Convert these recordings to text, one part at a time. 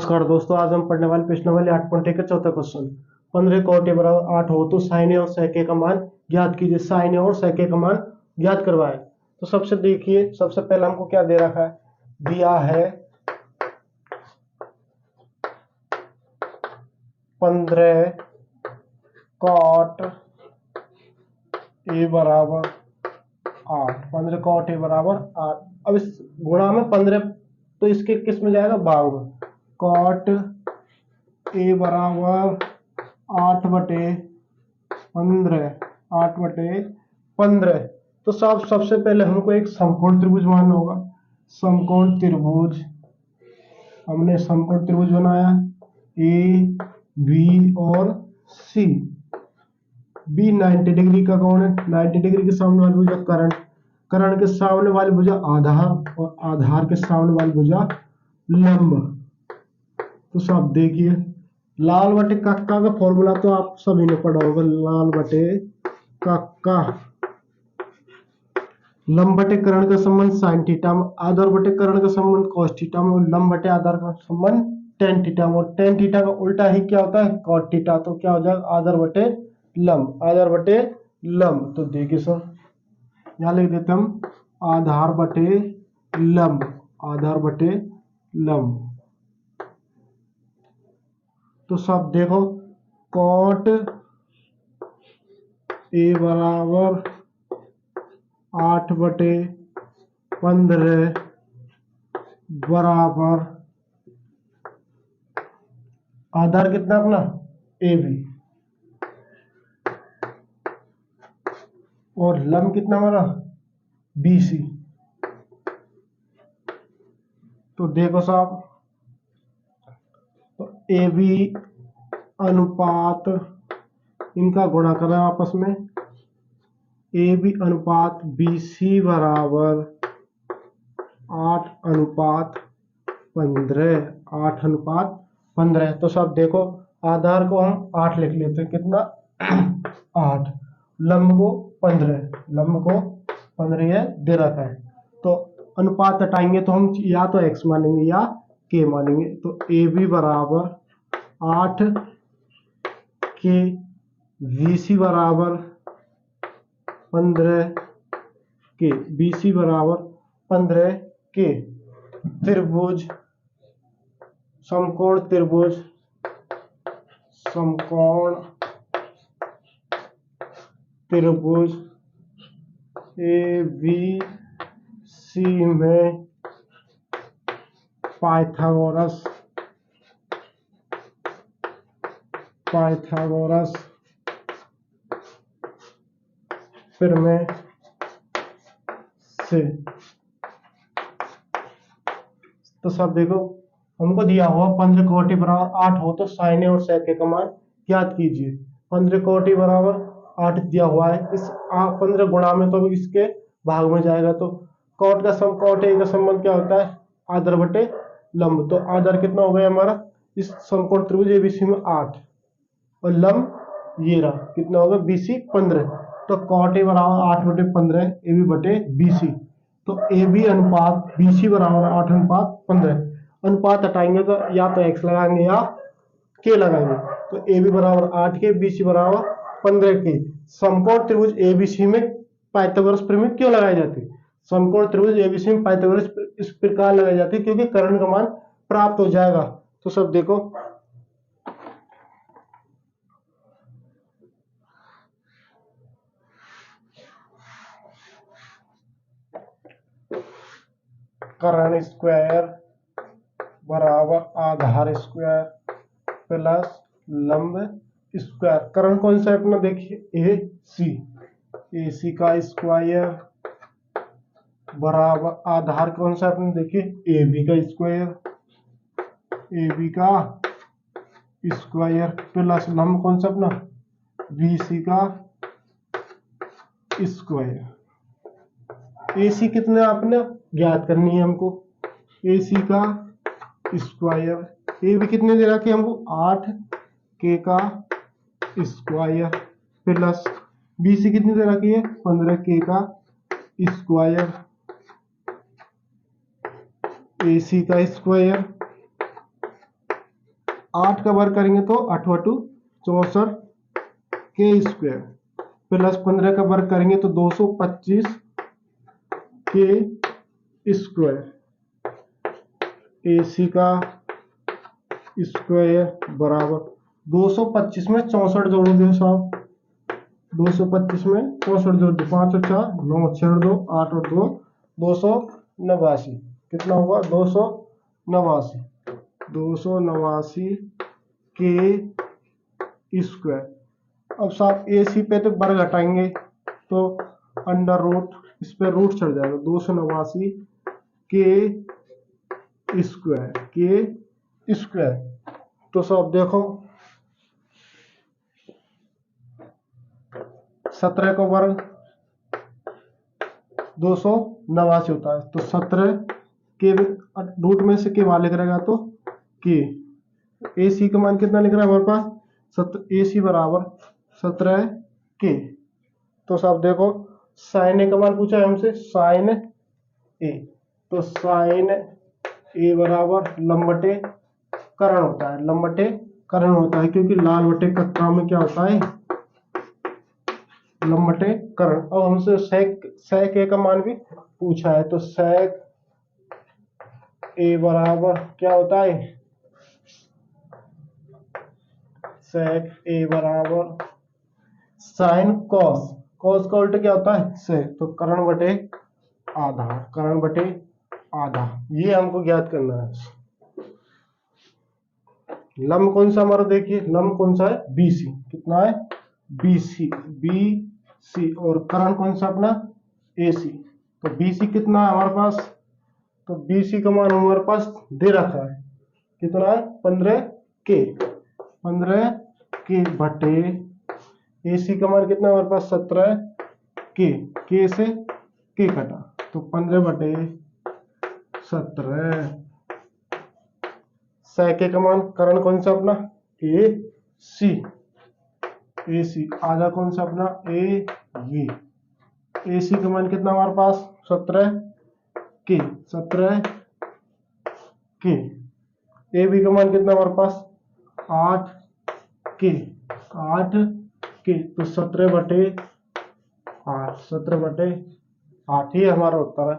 नमस्कार दोस्तों, आज हम पढ़ने वाले प्रश्न वाले 8.1 का चौथा क्वेश्चन। 15 कोटि बराबर 8 हो तो साइन और सेके का मान ज्ञात कीजिए। साइन और सेके का मान ज्ञात करवाए। तो सबसे देखिए, सबसे पहले हमको क्या दे रखा है, दिया है 15 कॉट ए बराबर 8। 15 कॉट ए बराबर 8। अब इस गुणा में 15 तो इसके किस में जाएगा, भाग में। कॉट ए बराबर 8/15। 8/15। तो सबसे पहले हमको एक समकोण त्रिभुज मानना होगा। समकोण त्रिभुज, हमने समकोण त्रिभुज बनाया ए बी और सी। बी 90 डिग्री का कोण है। 90 डिग्री के सामने वाली भुजा कर्ण, कर्ण के सामने वाली भुजा आधार और आधार के सामने वाली भुजा लंब। तो सब देखिए, लाल बटे कक्का का फॉर्मूला तो आप सभी ने पढ़ा होगा। लाल बटे कक्का, लंब बटे कर्ण का संबंध साइन थीटा में, आधार बटे कर्ण का संबंध cos थीटा में, और लंब बटे आधार का संबंध tan थीटा में। और tan थीटा का उल्टा ही क्या होता है, cot थीटा। तो क्या हो जाएगा, आधार बटे लंब। आधार बटे लंब। तो देखिए सर, यहाँ लिख देते हम आधार बटे लंब। आधार बटे लंब। तो सब देखो, कॉट ए बराबर 8/15 बराबर आधार कितना अपना ए बी, और लंब कितना हमारा बी सी। तो देखो साहब, तो ए बी अनुपात इनका गुणा करें आपस में। ए बी अनुपात बी सी बराबर 8/15। 8/15। तो सब देखो, आधार को हम 8 लिख लेते हैं। कितना 8। लंब को 15। लंब को 15 ये दे रखा है। तो अनुपात हटाएंगे तो हम या तो x मानेंगे या k मानेंगे। तो ए बी बराबर 8 के, बी सी बराबर 15 के, बी सी बराबर 15 के। त्रिभुज, समकोण त्रिभुज, समकोण त्रिभुज ए बी सी में पाइथागोरस प्रमेय से। तो सब देखो, हमको दिया हुआ 15 कोटि बराबर 8 हो तो साइन और सेके का मान ज्ञात कीजिए। 15 कोटि बराबर 8 दिया हुआ है। इस 15 गुणा में तो इसके भाग में जाएगा। तो कॉट ए का संबंध क्या होता है, आधार बटे लंब। तो आधार कितना हो गया हमारा इस समकोण त्रिभुज एबीसी में 8, और लंब ये रहा, कितना होगा बीसी 15। तो कॉट ए बराबर 8/15 ए बी बटे बीसी। तो ए बी अनुपात बीसी बराबर 8/15। अनुपात हटाएंगे तो या तो x लगाएंगे या k लगाएंगे। तो ए बी बराबर 8 के, बीसी बराबर 15 के। समकोण त्रिभुज एबीसी में पाइथागोरस प्रमेय क्यों लगाई जाती है? समकोण त्रिभुज एबीसी में पाइथागोरस इस प्रकार लगाई जाती है क्योंकि कर्ण का मान प्राप्त हो जाएगा। तो सब देखो, कर्ण स्क्वायर बराबर आधार स्क्वायर प्लस लंब स्क्वायर। कर्ण कौन सा है अपना, देखिए ए सी का स्क्वायर बराबर आधार कौन सा अपने, देखिए ए बी का स्क्वायर प्लस लंब कौन सा अपना बी सी का स्क्वायर। ए सी कितने आपने ज्ञात करनी है हमको, ए सी का स्क्वायर। ए बी कितने दे रखी है हमको, 8 के का स्क्वायर प्लस बी सी कितनी दे रखी है, 15 के का स्क्वायर। ए सी का स्क्वायर 8 का वर्ग करेंगे तो 8 बटू 64 के स्क्वायर प्लस 15 का वर्ग करेंगे तो 225 के स्क्वायर AC का स्क्वायर बराबर 225 में 64 जोड़ दो साहब, 225 में 64 जोड़ दो, 5 और 4 9 6 2 8 और 2 289। कितना हुआ 289, 289 के स्क्वायर। अब साहब AC पे तो वर्ग हटाएंगे तो अंडर रूट, इस पे रूट चढ़ जाएगा, 289 के स्क्वायर। तो साहब देखो 17 का वर्ग 289 होता है, तो 17 के रूट में से के बाहर लिख रहेगा तो के। AC का मान कितना लिख रहा है हमारे पास, AC बराबर 17 के। तो साहब देखो साइन ए का मान पूछा है हमसे, साइन ए, तो साइन ए बराबर लंबटे करण होता है, लंबटे करण होता है, क्योंकि लाल बटे कक्का में क्या होता है लंबटे करण। अब हमसे सेक ए का मान भी पूछा है, तो सेक ए बराबर क्या होता है, सेक ए बराबर साइन कॉस, कॉस का उल्टा क्या होता है सेक, तो करण बटे आधा, करण बटे आधा, ये हमको ज्ञात करना है। लंब कौन सा हमारा देखिए, लंब कौन सा है BC, कितना है BC, और करण कौन सा अपना AC। तो BC कितना है हमारे पास, तो BC का मान हमारे पास दे रखा है, कितना है 15 के बटे AC का मान कितना है हमारे पास 17 के से के कटा, तो 15 बटे 17। सेक का मान करण कौन सा अपना AC, आधा कौन सा अपना AB। AC का मान कितना हमारे पास 17 के। AB का मान कितना हमारे पास 8 के, तो 17 बटे 8, ये हमारा उत्तर है।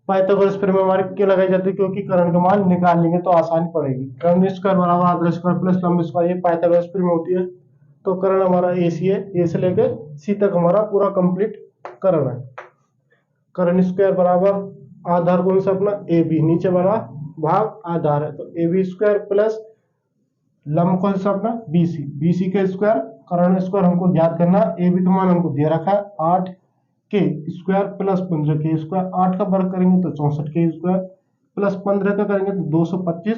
पाइथागोरस थ्योरम में हमारी क्यों लगाई जाती है, क्योंकि करण का मान निकाल लेंगे तो आसानी पड़ेगी। कर्ण स्क्वायर बराबर आधा स्क्वायर प्लस लंब स्क्वायर, ये पाइथागोरस थ्योरम में होती है। तो कर्ण हमारा AC है, A से लेके C तक हमारा पूरा कंप्लीट कर्ण है। कर्ण स्क्वायर बराबर आधार कौन सा अपना AB, नीचे वाला भाग आधार है, तो AB स्क्वायर प्लस लंब कौन सा अपना BC का स्क्वायर, कर्ण स्क्वायर हमको ज्ञात करना। AB का मान हमको दिया रखा है 8 के स्क्वायर प्लस 15 के स्क्वायर, 8 का वर्ग करेंगे तो 64 के स्क्वायर प्लस 15 का करेंगे तो 225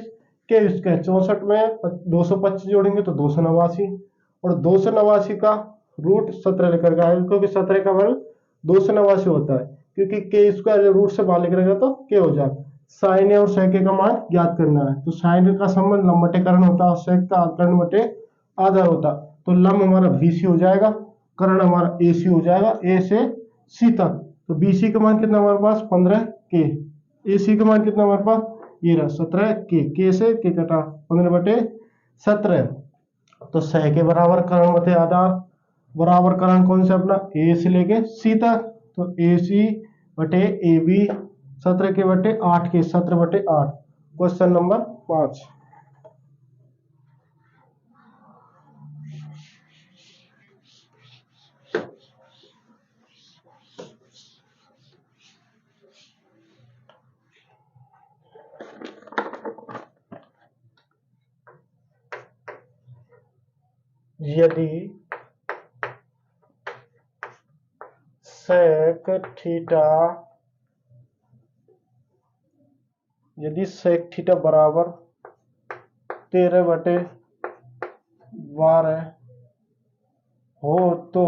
के स्क्वायर, 64 में 225 जोड़ेंगे तो 289, और 289 का रूट 17 लेकर के आएंगे, क्योंकि 17 का वर्ग 289 होता है, क्योंकि के स्क्वायर रूट से बाहर लेकर रहेगा तो के हो जाए। साइन ए और सेक का मान ज्ञात करना है, तो साइन का संबंध लंब बटे कर्ण होता है और सेक का कर्ण बटे आधार होता, तो लंब हमारा BC हो जाएगा, कर्ण हमारा AC हो जाएगा, A से C तक। तो BC का मान कितना हमारे पास 15 के, AC का मान कितना हमारे पास ये रहा 17 के से के कटा 15 बटे 17, तो सह के बराबर कर्ण बटे आधार बराबर कर्ण कौन सा अपना A से लेके C तक, तो AC बटे AB 17 के बटे 8 के 17 बटे 8। Question number 5। यदि सेक थीटा बराबर 13 बटे 12 हो तो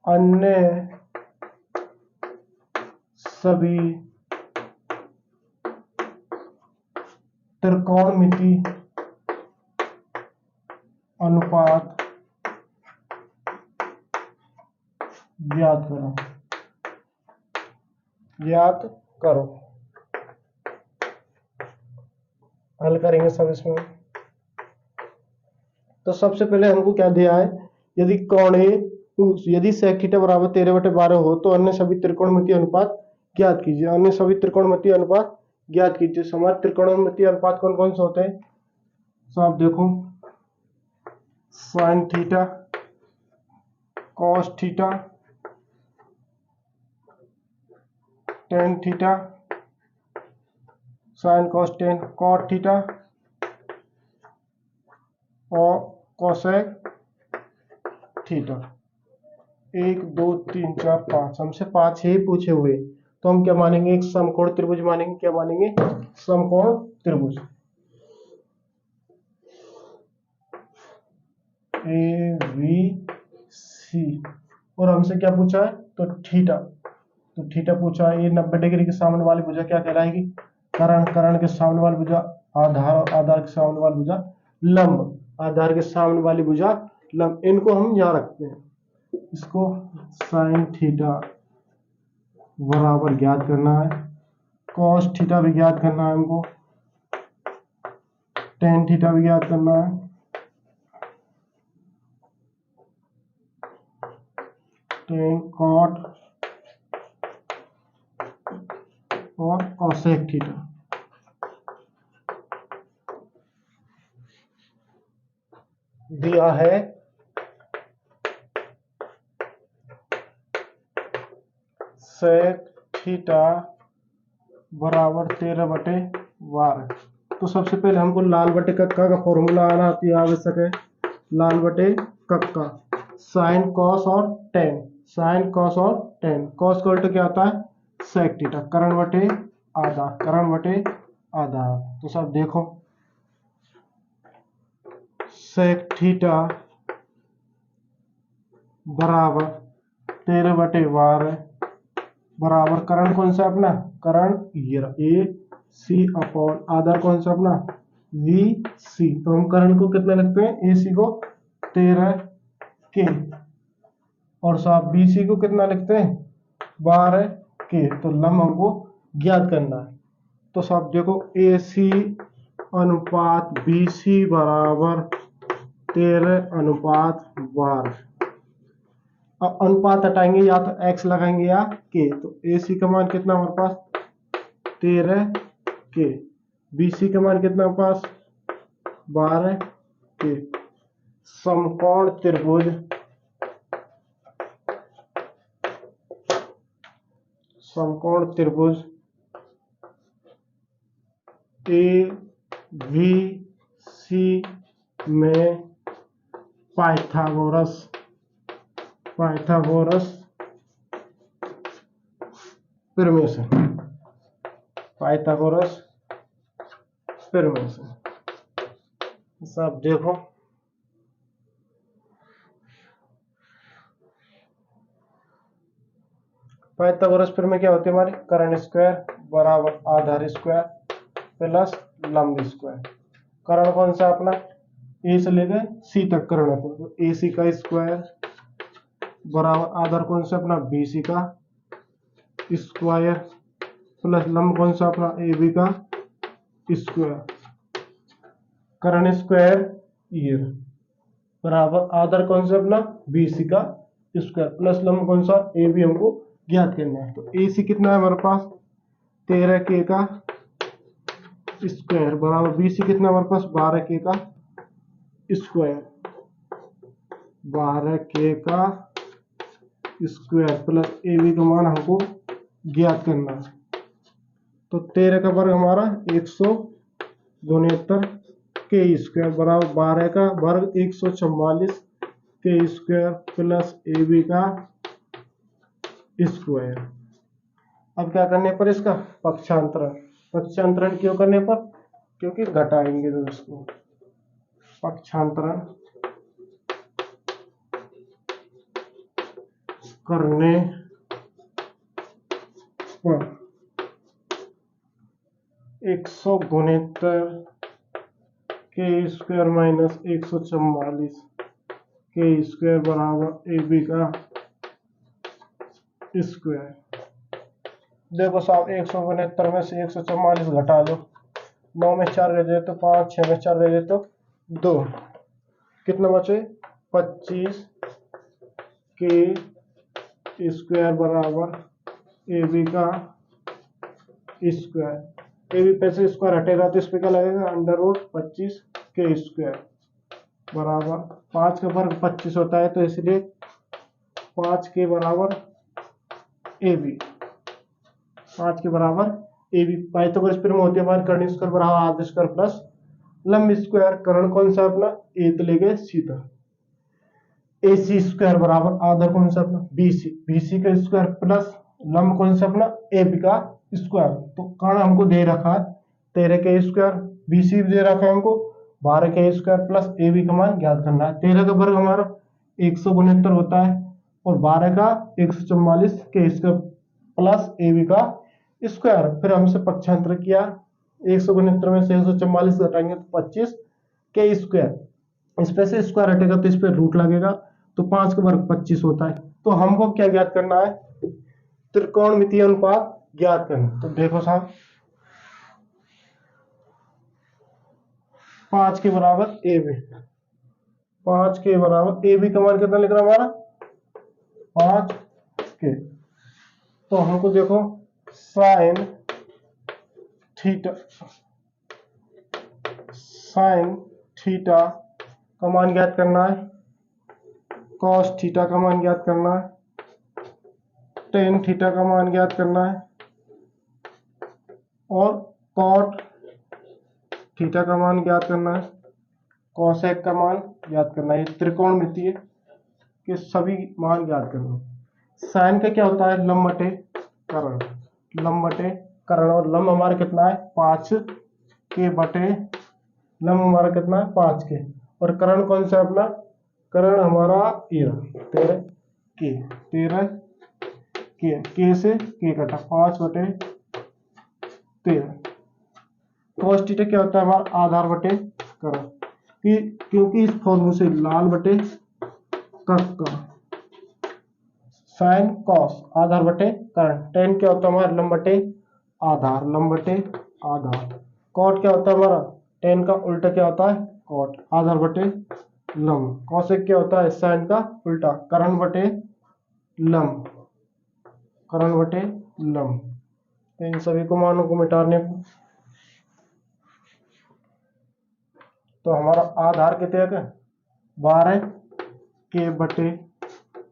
अन्य सभी त्रिकोणमिति अनुपात ज्ञात करो। हल करेंगे सब इसमें। तो सबसे पहले हमको क्या दिया है, यदि कोण ए यदि sec थीटा बराबर 13/12 हो तो अन्य सभी त्रिकोणमितीय अनुपात ज्ञात कीजिए। अन्य सभी त्रिकोणमितीय अनुपात ज्ञात कीजिए। हमारे त्रिकोणमितीय अनुपात कौन कौन से होते हैं? तो आप देखो, sin theta, cos theta, tan theta, sin cos tan, cot theta और cosec थीटा। 1 2 3 4 5, हमसे 5 ही पूछे हुए, तो हम क्या मानेंगे? एक समकोण त्रिभुज मानेंगे। क्या मानेंगे? समकोण त्रिभुज ए बी सी। और हमसे क्या पूछा है? तो थीटा। तो थीटा पूछा है। ये 90 डिग्री के सामने वाली भुजा क्या कहलाएगी? कर्ण। कर्ण के सामने वाली भुजा आधार, और आधार के सामने वाली भुजा लंब। आधार के सामने वाली भुजा लंब। इनको हम यहाँ रखते हैं। इसको साइन थीटा बराबर ज्ञात करना है, कॉस थीटा भी ज्ञात करना है हमको, टेन थीटा भी ज्ञात करना है, टेन कॉट और कॉसेक थीटा। दिया है सेक थीटा बराबर 13/12। तो सबसे पहले हमको लाल बटे कक्का का फॉर्मूला आना अति आवश्यक है। लाल बटे कक्का, साइन कॉस और टेन। साइन कॉस और टेन, कॉस का उल्टा क्या होता है? Sec theta. कर्ण बटे आधा, कर्ण बटे आधा। तो सब देखो, सेक थीटा बराबर 13/12 बराबर कर्ण कौन सा अपना? कर्ण ए सी अपॉन आधार कौन सा अपना? वी सी। तो हम कर्ण को कितना लिखते हैं? ए सी को 13 के, और साहब बी सी को कितना लिखते हैं? 12 के। तो लंब हमको ज्ञात करना है। तो साहब देखो, ए सी अनुपात बी सी बराबर 13/12। अब अनुपात हटाएंगे, या तो x लगाएंगे या k। तो AC का मान कितना हमारे पास? 13 के। BC का मान कितना हमारे पास? 12 के। समकोण त्रिभुज ABC में पाइथागोरस प्रमेय। पाइथागोरस प्रमेय। सब देखो, पाइथागोरस प्रमेय क्या होती है हमारी? कर्ण स्क्वायर बराबर आधार स्क्वायर प्लस लंब स्क्वायर। कर्ण कौन सा अपना? ए से लेकर सी तक कर्ण है। तो ए सी का स्क्वायर बराबर आधार कौन सा अपना? बी सी का स्क्वायर प्लस लंब कौन सा अपना? ए बी का स्क्वायर। कर्ण स्क्वायर ईयर बराबर आधार कौन सा अपना? बी सी का स्क्वायर प्लस लंब कौन सा? ए बी हमको ज्ञात करना है। तो ए सी कितना है हमारे पास? 13 के का स्क्वायर बराबर बी सी कितना हमारे पास? 12 के का स्क्वायर, 12 के का स्क्वायर प्लस ए बी का मान हमको ज्ञात करना है। तो 13 का वर्ग हमारा 169 के स्क्वायर बराबर 12 का वर्ग 144 के स्क्वायर प्लस ए बी का स्क्वायर। अब क्या करने पर? इसका पक्षांतरण। पक्षांतरण क्यों करने पर? क्योंकि घटाएंगे तो इसको। पक्षांतरण करने पर 169 के स्क्वायर माइनस 144 के स्क्वायर बराबर ए बी का स्क्वायर। देखो साहब, 169 में से 144 घटा लो 9 में 4 गए तो 5, 6 में 4 गए तो 2, कितना बचे 25 के स्क्वायर बराबर ए बी का स्क्वायर। ए बी पे से स्क्वायर हटेगा तो इस पे क्या लगेगा, अंडर रूट 25 के स्क्वायर बराबर 5 का वर्ग 25 होता है, तो इसलिए 5 के बराबर ए बी, 5 के बराबर ए बी। पाइथागोरस प्रमेय होती है हमारे कर्ण स्क्वायर बराबर आधा स्क्वायर प्लस लंब स्क्वायर। कर्ण कौन सा अपना, ए तो ले गए सीधा, ए सी स्क्वायर बराबर आधा कौन सा अपना बी सी, बी सी का स्क्वायर प्लस लंब कौन सा अपना ए बी का स्क्वायर। तो कर्ण हमको दे रखा है 13 के स्क्वायर, बी सी दे रखा है हमको 12 के स्क्वायर प्लस ए बी का मान ज्ञात करना है। 13 का वर्ग हमारा 169 होता है और 12 का 144 के स्क्वायर प्लस ए बी का स्क्वायर। फिर हमसे पक्षांतर किया, 169 में से 144 घटाएंगे तो 25 के स्क्वायर, इस पे से स्क्वायर हटेगा तो इस पे रूट लगेगा, तो 5 का वर्ग 25 होता है। तो हमको क्या ज्ञात करना है, त्रिकोणमितीय अनुपात ज्ञात करना। तो देखो साहब 5 के बराबर ए बी, 5 के बराबर ए बी का मान कितना लिख रहा हमारा 5 के। तो हमको देखो साइन थीटा का मान ज्ञात करना है, कॉस थीटा का मान ज्ञात करना है, टेन थीटा का मान ज्ञात करना है और कॉट थीटा का मान ज्ञात करना है, कॉसेक का मान ज्ञात करना है। त्रिकोणमितीय के सभी मान ज्ञात करना है। साइन का क्या होता है, लंब बटे कर्ण, लंब बटे कर्ण, और लंब हमारा कितना है 5 के बटे लंब हमारा कितना है 5 के, और कर्ण कौन सा अपना, कर्ण हमारा 13 के से के कटा 5 बटे 13। कॉस थीटा क्या होता है हमारा आधार बटे कर्ण, क्योंकि इस फॉर्मूले से लाल बटे कक्का, साइन कॉस आधार बटे कर्ण। टेन क्या होता है हमारा लंब बटे आधार, लंब बटे आधार। कॉट क्या होता है हमारा, टेन का उल्टा क्या होता है कॉट, आधार बटे लंब। कॉसेक क्या होता है साइन का उल्टा, कर्ण बटे लंब, कर्ण बटे लंब। तो इन सभी को मानों को मिटाने को, तो हमारा आधार कितने है 12 के बटे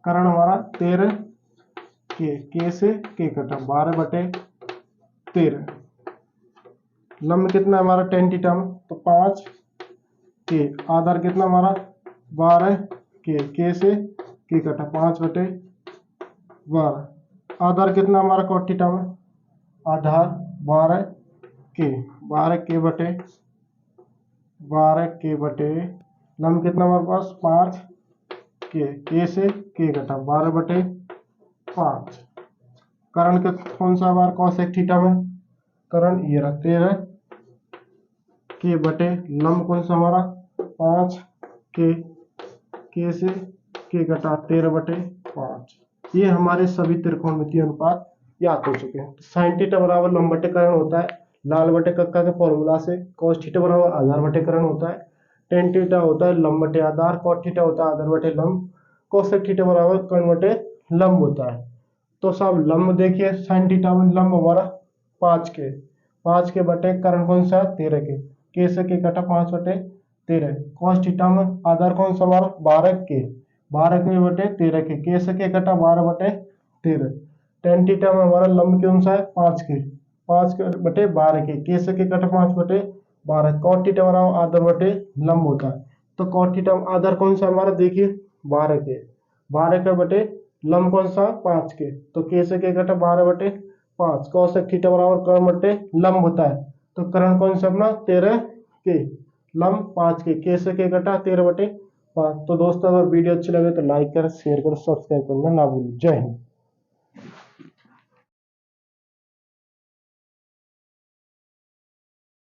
कर्ण हमारा 13 के से के कटा 12 बटे 13। लंब कितना हमारा टेन थीटा में, तो 5 के, आधार कितना हमारा 12 के से के कटा 5 बटे 12। आधार कितना हमारा कॉट थीटा में, आधार 12 के बटे लंब कितना हमारे पास 5 के से के घटा 12 बटे 5। कर्ण का कौन सा बार कॉसेक थीटा में, कर्ण ये रहा 13 के बटे लंब कौन सा हमारा 5 के से के घटा 13 बटे 5। ये हमारे सभी त्रिकोणमितीय अनुपात याद हो चुके हैं। साइन थीटा बराबर लंब बटे कर्ण होता है लाल बटे कक्का के फॉर्मूला से, कॉस थीटा बराबर आधार बटे कर्ण होता है, टेन थीटा होता है लंब बटे आधार, कॉट थीटा होता है आधार बटे लंब, कोसेक थीटा बराबर कर्ण बटे लंब होता है। तो सब लंब देखिए साइन थीटा में लंब हमारा 5 के बटे कर्ण कौन सा 13 के से के कटा 5 बटे 13। कॉस थीटा में आधार कौन सा हमारा 12 के बटे 13 के से के कटा 12 बटे 13। टेन थीटा में हमारा लंब कौन सा है 5 के बटे 12 के से के कटा 5 बटे 12। कॉट थीटा बराबर आधार बटे लंब होता है, तो कॉट थीटा में आधार कौन सा हमारा देखिए 12 के बटे लंब कौन सा 5 के, तो के से के कटा 12 बटे 5। कॉसेक थीटा बराबर कर्ण बटे लंब होता है, तो कर्ण कौन सा अपना 13 के, लंब 5 के से के कटा 13 बटे 5। तो दोस्तों अगर वीडियो अच्छी लगे तो लाइक करें, शेयर करें, सब्सक्राइब करना ना भूलें। जय हिंद।